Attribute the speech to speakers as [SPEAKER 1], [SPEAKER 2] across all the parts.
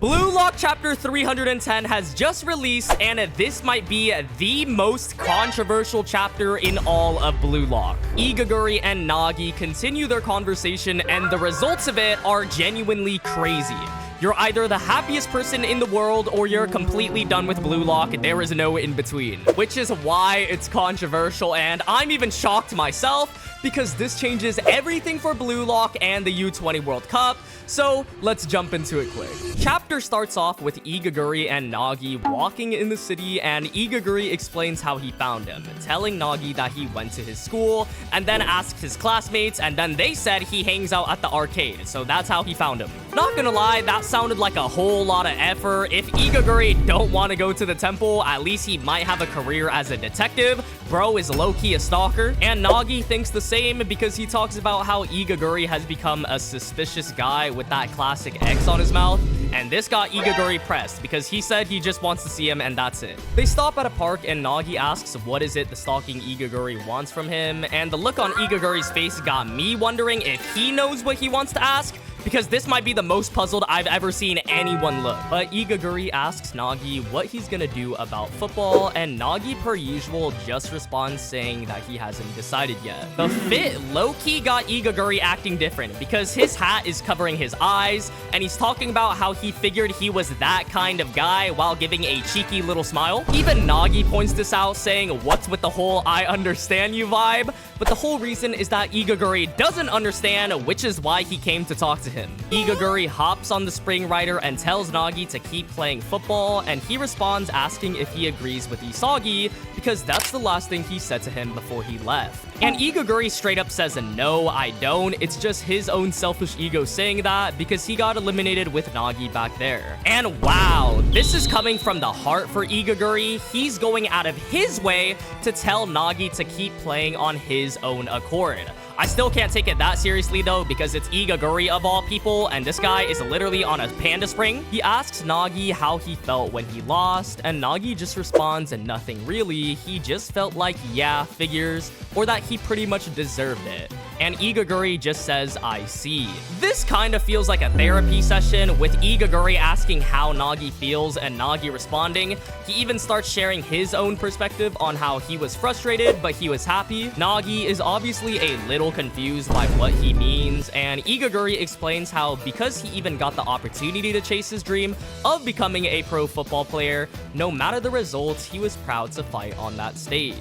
[SPEAKER 1] Blue Lock Chapter 310 has just released, and this might be the most controversial chapter in all of Blue Lock. Igaguri and Nagi continue their conversation, and the results of it are genuinely crazy. You're either the happiest person in the world or you're completely done with Blue Lock. There is no in between, which is why it's controversial, and I'm even shocked myself because this changes everything for Blue Lock and the U20 World Cup. So let's jump into it quick. Chapter starts off with Igaguri and Nagi walking in the city, and Igaguri explains how he found him, telling Nagi that he went to his school and then asked his classmates, and then they said he hangs out at the arcade, so that's how he found him. Not gonna lie, that sounded like a whole lot of effort. If Igaguri don't want to go to the temple, at least he might have a career as a detective. Bro is low-key a stalker, and Nagi thinks the same because he talks about how Igaguri has become a suspicious guy with that classic X on his mouth, and this got Igaguri pressed because he said he just wants to see him and that's it. They stop at a park and Nagi asks what is it the stalking Igaguri wants from him, and the look on Igaguri's face got me wondering if he knows what he wants to ask, because this might be the most puzzled I've ever seen anyone look. But Igaguri asks Nagi what he's gonna do about football, and Nagi, per usual, just responds saying that he hasn't decided yet. The fit low-key got Igaguri acting different because his hat is covering his eyes, and he's talking about how he figured he was that kind of guy while giving a cheeky little smile. Even Nagi points this out, saying, "What's with the whole I understand you vibe?" But the whole reason is that Igaguri doesn't understand, which is why he came to talk to him. Igaguri hops on the spring rider and tells Nagi to keep playing football, and he responds asking if he agrees with Isagi because that's the last thing he said to him before he left. And Igaguri straight up says, "No, I don't. It's just his own selfish ego saying that because he got eliminated with Nagi back there." And wow, this is coming from the heart for Igaguri. He's going out of his way to tell Nagi to keep playing on his own accord. I still can't take it that seriously though, because it's Igaguri of all people, and this guy is literally on a panda spring. He asks Nagi how he felt when he lost, and Nagi just responds, and nothing really. He just felt like, yeah, figures, or that he pretty much deserved it. And Igaguri just says, "I see." This kind of feels like a therapy session, with Igaguri asking how Nagi feels and Nagi responding. He even starts sharing his own perspective on how he was frustrated, but he was happy. Nagi is obviously a little confused by what he means, and Igaguri explains how because he even got the opportunity to chase his dream of becoming a pro football player, no matter the results, he was proud to fight on that stage.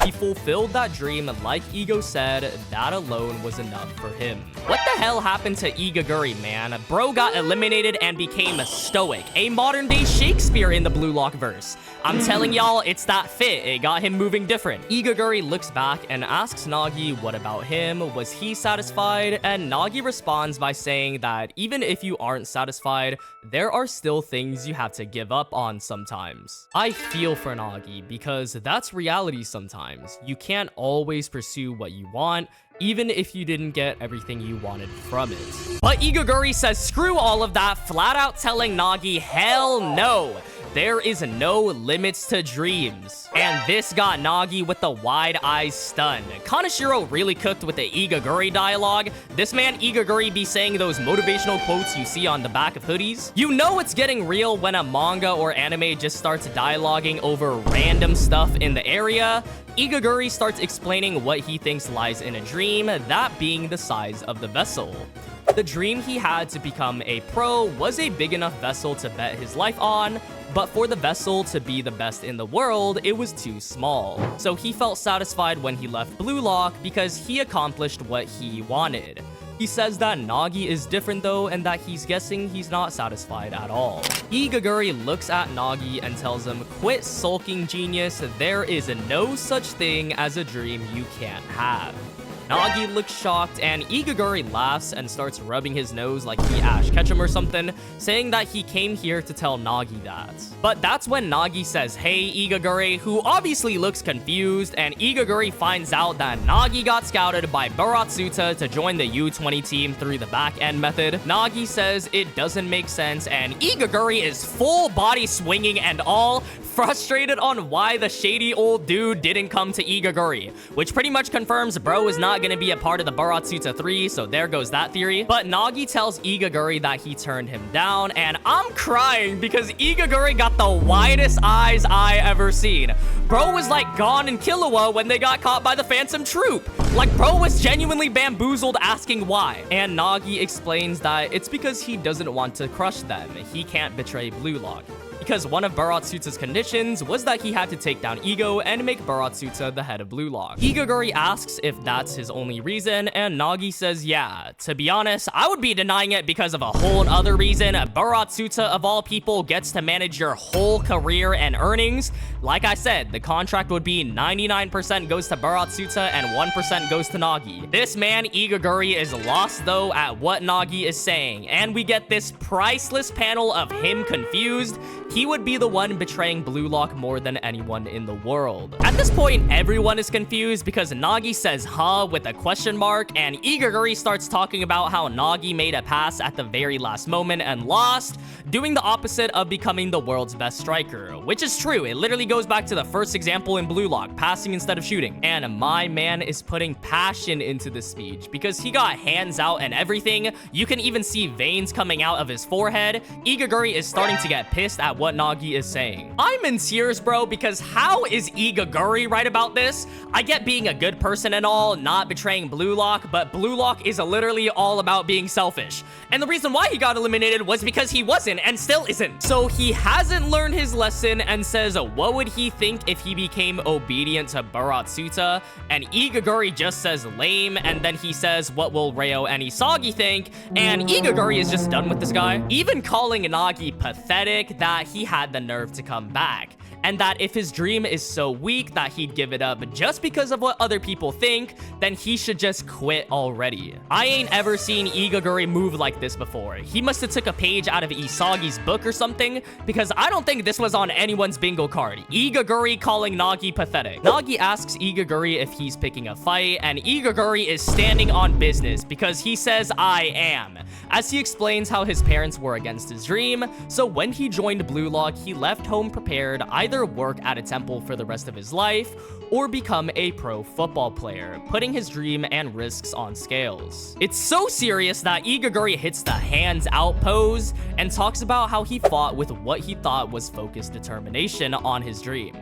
[SPEAKER 1] He fulfilled that dream, like Ego said, that alone was enough for him. What the hell happened to Igaguri, man? Bro got eliminated and became a stoic, a modern-day Shakespeare in the Blue Lock verse. I'm telling y'all, it's that fit. It got him moving different. Igaguri looks back and asks Nagi what about him? Was he satisfied? And Nagi responds by saying that even if you aren't satisfied, there are still things you have to give up on sometimes. I feel for Nagi because that's reality sometimes. You can't always pursue what you want, even if you didn't get everything you wanted from it. But Igaguri says screw all of that, flat out telling Nagi hell no. There is no limits to dreams. And this got Nagi with the wide eyes stunned. Kaneshiro really cooked with the Igaguri dialogue. This man Igaguri be saying those motivational quotes you see on the back of hoodies. You know it's getting real when a manga or anime just starts dialoguing over random stuff in the area. Igaguri starts explaining what he thinks lies in a dream, that being the size of the vessel. The dream he had to become a pro was a big enough vessel to bet his life on, but for the vessel to be the best in the world, it was too small. So he felt satisfied when he left Blue Lock because he accomplished what he wanted. He says that Nagi is different though, and that he's guessing he's not satisfied at all. Igaguri looks at Nagi and tells him, "Quit sulking, genius. There is no such thing as a dream you can't have." Nagi looks shocked, and Igaguri laughs and starts rubbing his nose like he Ash Ketchum or something, saying that he came here to tell Nagi that. But that's when Nagi says, "Hey, Igaguri," who obviously looks confused, and Igaguri finds out that Nagi got scouted by Baratsuta to join the U20 team through the back-end method. Nagi says it doesn't make sense, and Igaguri is full body swinging and all, frustrated on why the shady old dude didn't come to Igaguri, which pretty much confirms bro is not not gonna be a part of the Baratsuta 3, so there goes that theory. But Nagi tells Igaguri that he turned him down, and I'm crying because Igaguri got the widest eyes I ever seen. Bro was like Gon and Killua when they got caught by the Phantom Troop. Like, bro was genuinely bamboozled asking why. And Nagi explains that it's because he doesn't want to crush them. He can't betray BLUELOCK. Because one of Baratsuta's conditions was that he had to take down Ego and make Baratsuta the head of BLUELOCK. Igaguri asks if that's his only reason, and Nagi says yeah. To be honest, I would be denying it because of a whole other reason. Baratsuta, of all people, gets to manage your whole career and earnings. Like I said, the contract would be 99% goes to Baratsuta and 1% goes to Nagi. This man, Igaguri, is lost though at what Nagi is saying, and we get this priceless panel of him confused. He would be the one betraying BLUELOCK more than anyone in the world. At this point, everyone is confused because Nagi says huh with a question mark, and Igaguri starts talking about how Nagi made a pass at the very last moment and lost, doing the opposite of becoming the world's best striker, which is true. It literally goes back to the first example in BLUELOCK, passing instead of shooting. And my man is putting passion into this speech because he got hands out and everything. You can even see veins coming out of his forehead. Igaguri is starting to get pissed at what Nagi is saying. I'm in tears, bro, because how is Igaguri right about this? I get being a good person and all, not betraying BLUELOCK, but BLUELOCK is literally all about being selfish. And the reason why he got eliminated was because he wasn't and still isn't. So he hasn't learned his lesson and says, what would he think if he became obedient to Baratsuta? And Igaguri just says lame, and then he says, what will Reo and Isagi think? And Igaguri is just done with this guy. Even calling Nagi pathetic that he had the nerve to come back, and that if his dream is so weak that he'd give it up just because of what other people think, then he should just quit already. I ain't ever seen Igaguri move like this before. He must have took a page out of Isagi's book or something, because I don't think this was on anyone's bingo card. Igaguri calling Nagi pathetic. Nagi asks Igaguri if he's picking a fight, and Igaguri is standing on business because he says, I am, as he explains how his parents were against his dream, so when he joined BLUELOCK, he left home prepared either work at a temple for the rest of his life or become a pro football player, putting his dream and risks on scales. It's so serious that Igaguri hits the hands out pose and talks about how he fought with what he thought was focused determination on his dream.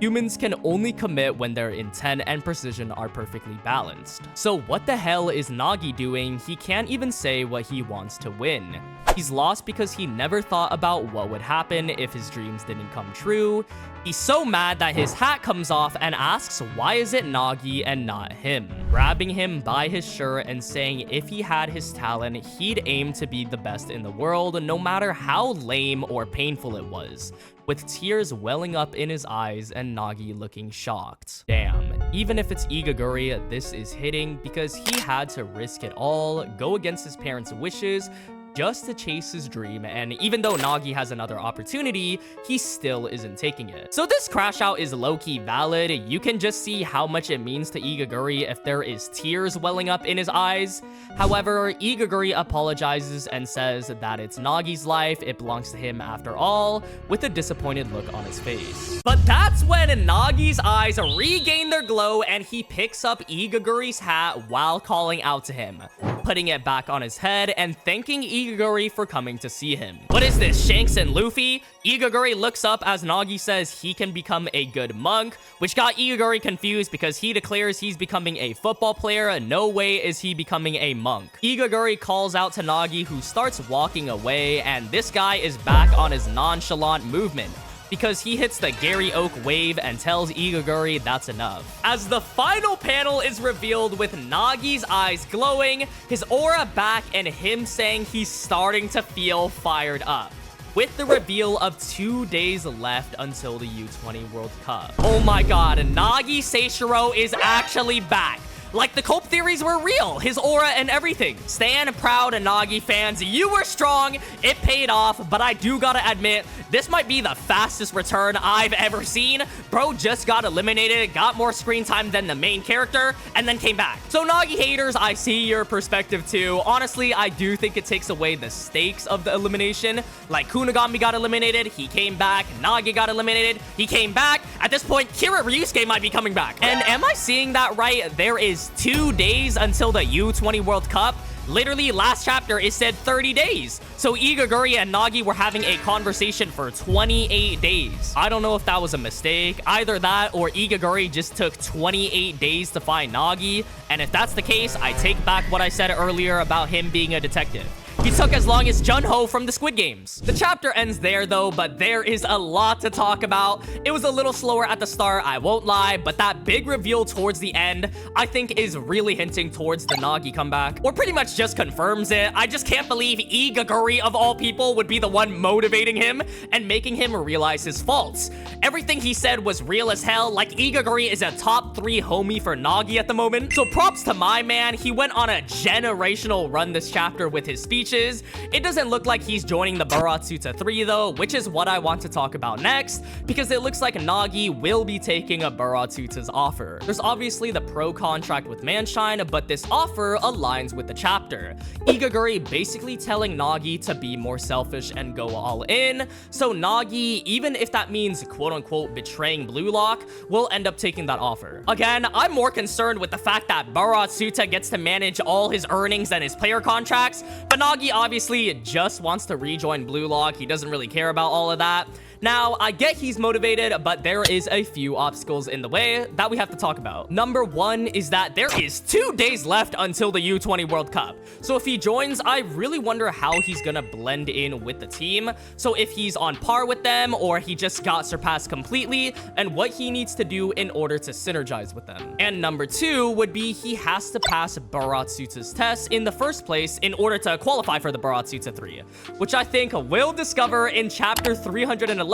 [SPEAKER 1] Humans can only commit when their intent and precision are perfectly balanced. So what the hell is Nagi doing? He can't even say what he wants to win. He's lost because he never thought about what would happen if his dreams didn't come true. He's so mad that his hat comes off and asks why is it Nagi and not him, grabbing him by his shirt and saying if he had his talent, he'd aim to be the best in the world, no matter how lame or painful it was, with tears welling up in his eyes and Nagi looking shocked. Damn, even if it's Igaguri, this is hitting because he had to risk it all, go against his parents' wishes, just to chase his dream, and even though Nagi has another opportunity, he still isn't taking it. So this crash out is low-key valid. You can just see how much it means to Igaguri if there is tears welling up in his eyes. However, Igaguri apologizes and says that it's Nagi's life, it belongs to him after all, with a disappointed look on his face. But that's when Nagi's eyes regain their glow and he picks up Igaguri's hat while calling out to him, putting it back on his head and thanking Igaguri for coming to see him. What is this, Shanks and Luffy? Igaguri looks up as Nagi says he can become a good monk, which got Igaguri confused because he declares he's becoming a football player. No way is he becoming a monk. Igaguri calls out to Nagi, who starts walking away, and this guy is back on his nonchalant movement, because he hits the Gary Oak wave and tells Igaguri that's enough. As the final panel is revealed with Nagi's eyes glowing, his aura back, and him saying he's starting to feel fired up, with the reveal of 2 days left until the U20 World Cup. Oh my god, Nagi SEISHIROU is actually back. Like the cope theories were real, his aura and everything. Stand proud, Nagi fans, you were strong, it paid off, but I do gotta admit, this might be the fastest return I've ever seen. Bro just got eliminated, got more screen time than the main character, and then came back. So Nagi haters, I see your perspective too. Honestly, I do think it takes away the stakes of the elimination. Like Kunigami got eliminated, he came back. Nagi got eliminated, he came back. At this point, Kira Ryusuke might be coming back. And am I seeing that right? There is 2 days until the U20 World Cup. Literally, last chapter, it said 30 days. So Igaguri and Nagi were having a conversation for 28 days. I don't know if that was a mistake. Either that or Igaguri just took 28 days to find Nagi. And if that's the case, I take back what I said earlier about him being a detective. He took as long as Junho from the Squid Games. The chapter ends there though, but there is a lot to talk about. It was a little slower at the start, I won't lie, but that big reveal towards the end, I think is really hinting towards the Nagi comeback, or pretty much just confirms it. I just can't believe Igaguri of all people would be the one motivating him and making him realize his faults. Everything he said was real as hell, like Igaguri is a top 3 homie for Nagi at the moment. So props to my man, he went on a generational run this chapter with his speeches. It doesn't look like he's joining the Baratsuta 3 though, which is what I want to talk about next, because it looks like Nagi will be taking a Baratsuta's offer. There's obviously the pro contract with Manshine, but this offer aligns with the chapter. Igaguri basically telling Nagi to be more selfish and go all in, so Nagi, even if that means quote-unquote betraying BLUELOCK, will end up taking that offer. Again, I'm more concerned with the fact that Baratsuta gets to manage all his earnings and his player contracts, but Nagi obviously just wants to rejoin BLUELOCK. He doesn't really care about all of that. Now, I get he's motivated, but there is a few obstacles in the way that we have to talk about. Number 1 is that there is 2 days left until the U20 World Cup. So if he joins, I really wonder how he's gonna blend in with the team. So if he's on par with them, or he just got surpassed completely, and what he needs to do in order to synergize with them. And number 2 would be he has to pass Baratsuta's test in the first place in order to qualify for the Baratsuta 3, which I think we'll discover in chapter 311,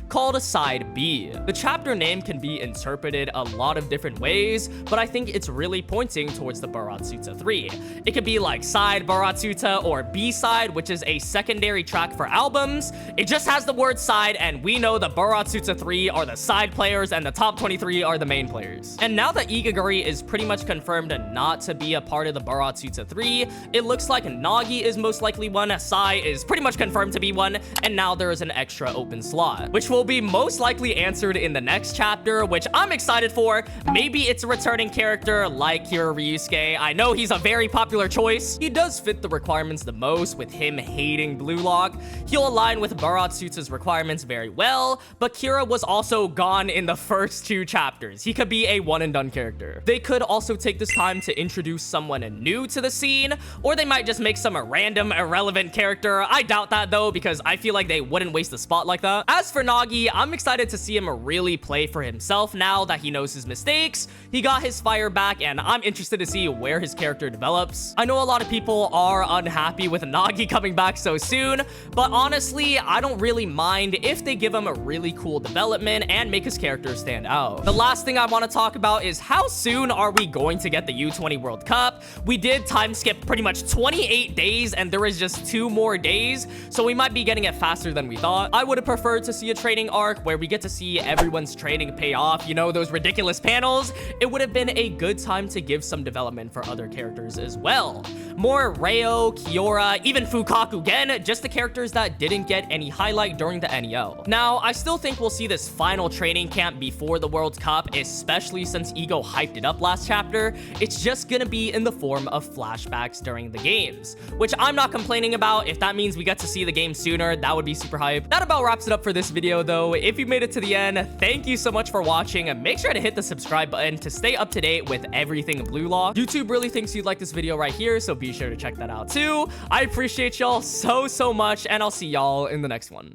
[SPEAKER 1] called Side B. The chapter name can be interpreted a lot of different ways, but I think it's really pointing towards the Baratsuta 3. It could be like Side Baratsuta or B-Side, which is a secondary track for albums. It just has the word side, and we know the Baratsuta 3 are the side players and the top 23 are the main players. And now that Igaguri is pretty much confirmed not to be a part of the Baratsuta 3, it looks like Nagi is most likely one, Sai is pretty much confirmed to be one, and now there is an extra open slot, which will be most likely answered in the next chapter, which I'm excited for. Maybe it's a returning character like Kira Ryusuke. I know he's a very popular choice. He does fit the requirements the most, with him hating BLUELOCK. He'll align with Baratsuta's requirements very well, but Kira was also gone in the first 2 chapters. He could be a one and done character. They could also take this time to introduce someone new to the scene, or they might just make some random irrelevant character. I doubt that though, because I feel like they wouldn't waste a spot like that. As for Nagi, I'm excited to see him really play for himself now that he knows his mistakes. He got his fire back, and I'm interested to see where his character develops. I know a lot of people are unhappy with Nagi coming back so soon, but honestly, I don't really mind if they give him a really cool development and make his character stand out. The last thing I want to talk about is how soon are we going to get the U20 World Cup? We did time skip pretty much 28 days, and there is just 2 more days, so we might be getting it faster than we thought. I would have preferred to see a training arc where we get to see everyone's training pay off, you know, those ridiculous panels. It would have been a good time to give some development for other characters as well. More Reo, Kiora, even Fukaku Gen, just the characters that didn't get any highlight during the NEL. Now, I still think we'll see this final training camp before the World Cup, especially since Ego hyped it up last chapter. It's just gonna be in the form of flashbacks during the games, which I'm not complaining about. If that means we get to see the game sooner, that would be super hype. That about wraps it up for this video though. If you made it to the end, thank you so much for watching, and make sure to hit the subscribe button to stay up to date with everything BLUELOCK. YouTube really thinks you'd like this video right here, so be sure to check that out too. I appreciate y'all so much, and I'll see y'all in the next one.